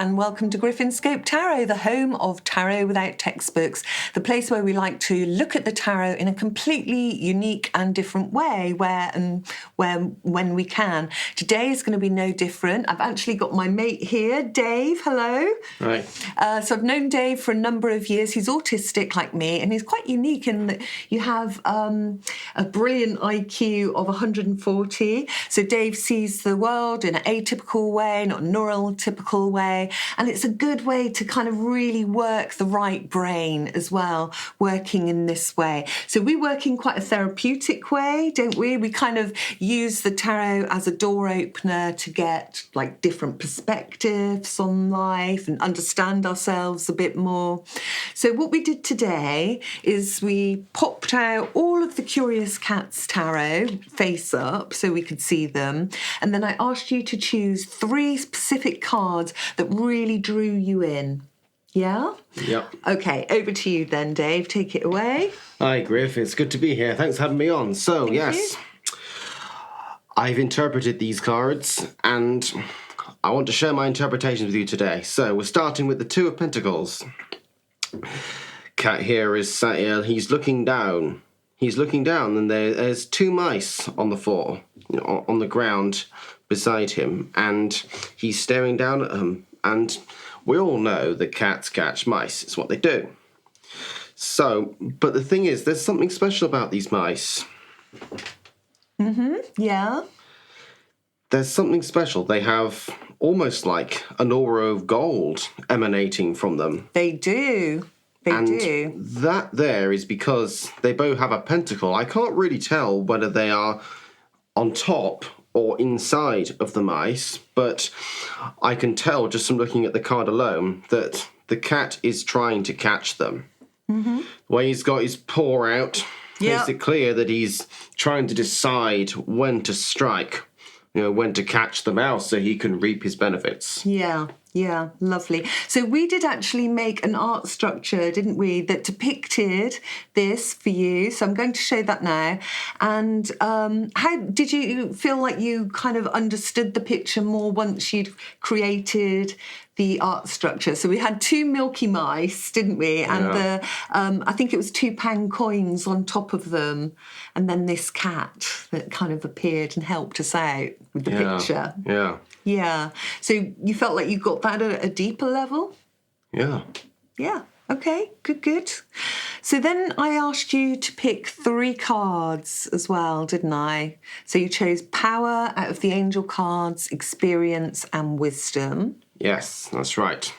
and welcome to Griffinscope Tarot, the home of tarot without textbooks, the place where we like to look at the tarot in a completely unique and different way, when we can. Today is going to be no different. I've actually got my mate here, Dave. Hello. Hi. So I've known Dave for a number of years. He's autistic like me, and he's quite unique in that you have a brilliant IQ of 140. So Dave sees the world in an atypical way, not a neurotypical way, and it's a good way to kind of really work the right brain as well, working in this way. So we work in quite a therapeutic way, don't we? We kind of use the tarot as a door opener to get like different perspectives on life and understand ourselves a bit more. So what we did today is we popped out all of the Curious Cats tarot face up so we could see them, and then I asked you to choose 3 specific cards that really drew you in. Yeah? Yep. Okay, over to you then, Dave. Take it away. Hi, Griff. It's good to be here. Thanks for having me on. So, yes, I've interpreted these cards, and I want to share my interpretations with you today. So, we're starting with the Two of Pentacles. Cat here is sat here. He's looking down. He's looking down, and there's 2 mice on the floor, on the ground beside him, and he's staring down at them. And we all know that cats catch mice. It's what they do. So, but the thing is, there's something special about these mice. Yeah. There's something special. They have almost like an aura of gold emanating from them. They do. They do. That there is because they both have a pentacle. I can't really tell whether they are on top or inside of the mice, but I can tell just from looking at the card alone that the cat is trying to catch them. The way he's got his paw out makes it clear that he's trying to decide when to strike, when to catch the mouse so he can reap his benefits. Yeah, lovely. So we did actually make an art structure, didn't we, that depicted this for you. So I'm going to show that now. And how did you feel like you kind of understood the picture more once you'd created the art structure? So we had 2 milky mice, didn't we? And I think it was £2 coins on top of them. And then this cat that kind of appeared and helped us out with the picture. Yeah. So you felt like you got that at a deeper level? Yeah. Okay. Good. So then I asked you to pick 3 cards as well, didn't I? So you chose Power out of the Angel cards, Experience and Wisdom. Yes, that's right.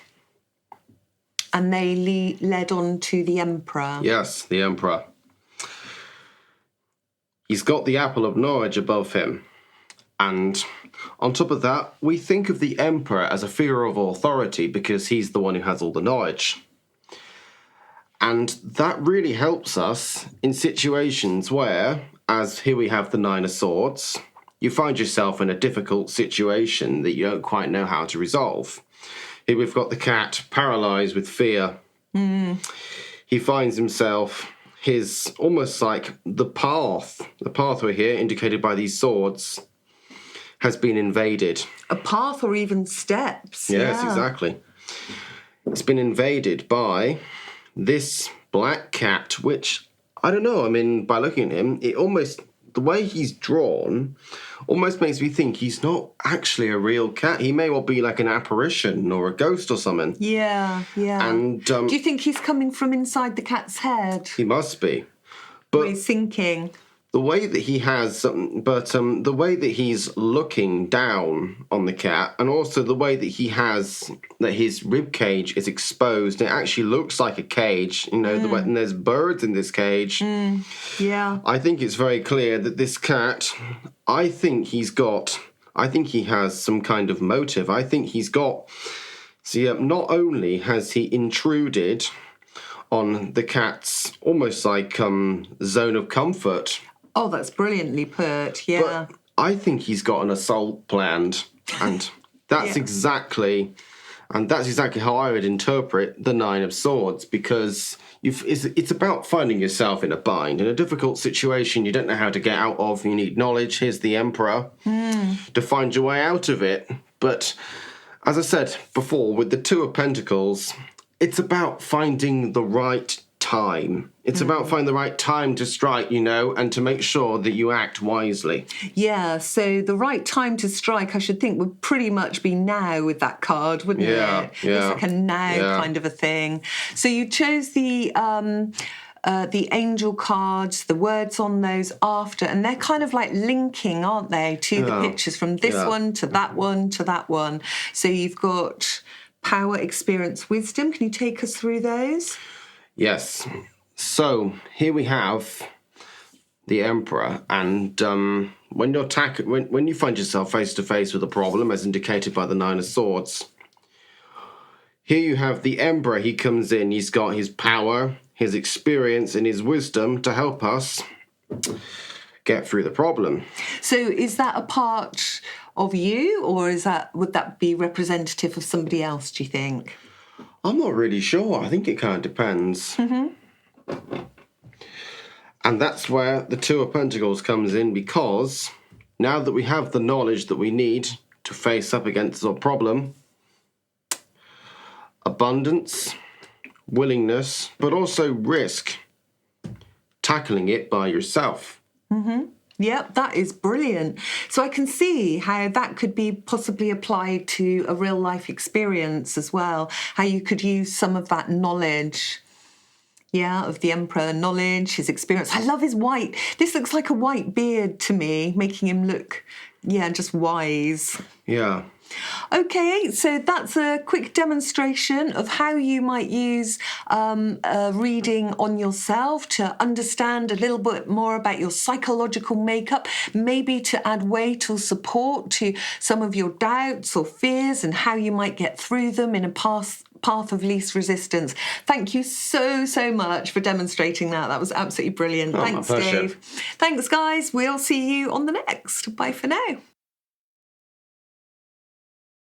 And they led on to the Emperor. Yes, the Emperor. He's got the apple of knowledge above him. And on top of that, we think of the Emperor as a figure of authority because he's the one who has all the knowledge. And that really helps us in situations where, as here we have the 9 of Swords, you find yourself in a difficult situation that you don't quite know how to resolve. Here we've got the cat paralysed with fear. He finds himself, his almost like the pathway here indicated by these swords, has been invaded. A path or even steps. Yes, exactly. It's been invaded by this black cat, which, I don't know, I mean, by looking at him, it almost, the way he's drawn, almost makes me think he's not actually a real cat. He may well be like an apparition or a ghost or something. Yeah. And do you think he's coming from inside the cat's head? He must be. But he's thinking. The way that he has, the way that he's looking down on the cat, and also the way that he has, that his rib cage is exposed, it actually looks like a cage, and there's birds in this cage. Yeah. I think it's very clear that this cat, I think he has some kind of motive. I think he's got, not only has he intruded on the cat's almost like zone of comfort. Oh, that's brilliantly put, yeah. But I think he's got an assault planned, and that's exactly how I would interpret the 9 of Swords, because it's about finding yourself in a bind, in a difficult situation you don't know how to get out of, you need knowledge. Here's the Emperor to find your way out of it. But As I said before, with the Two of Pentacles, it's about finding the right time. It's about finding the right time to strike, and to make sure that you act wisely. Yeah, so the right time to strike, I should think, would pretty much be now with that card, wouldn't it? Yeah. It's like a now kind of a thing. So you chose the angel cards, the words on those after, and they're kind of like linking, aren't they, to the pictures from this one to that one to that one. So you've got power, experience, wisdom. Can you take us through those? Yes. So here we have the Emperor, and when you find yourself face to face with a problem, as indicated by the Nine of Swords, here you have the Emperor. He comes in. He's got his power, his experience, and his wisdom to help us get through the problem. So is that a part of you, or would that be representative of somebody else, do you think? I'm not really sure. I think it kind of depends. And that's where the Two of Pentacles comes in, because now that we have the knowledge that we need to face up against our problem, abundance, willingness, but also risk, tackling it by yourself. Yep, that is brilliant. So I can see how that could be possibly applied to a real life experience as well, how you could use some of that knowledge, of the Emperor, knowledge, his experience. I love his white. This looks like a white beard to me, making him look, just wise. Yeah. Okay, so that's a quick demonstration of how you might use a reading on yourself to understand a little bit more about your psychological makeup, maybe to add weight or support to some of your doubts or fears and how you might get through them in a path of least resistance. Thank you so much for demonstrating that. That was absolutely brilliant. Thanks, my pleasure. Dave. Thanks, guys. We'll see you on the next. Bye for now.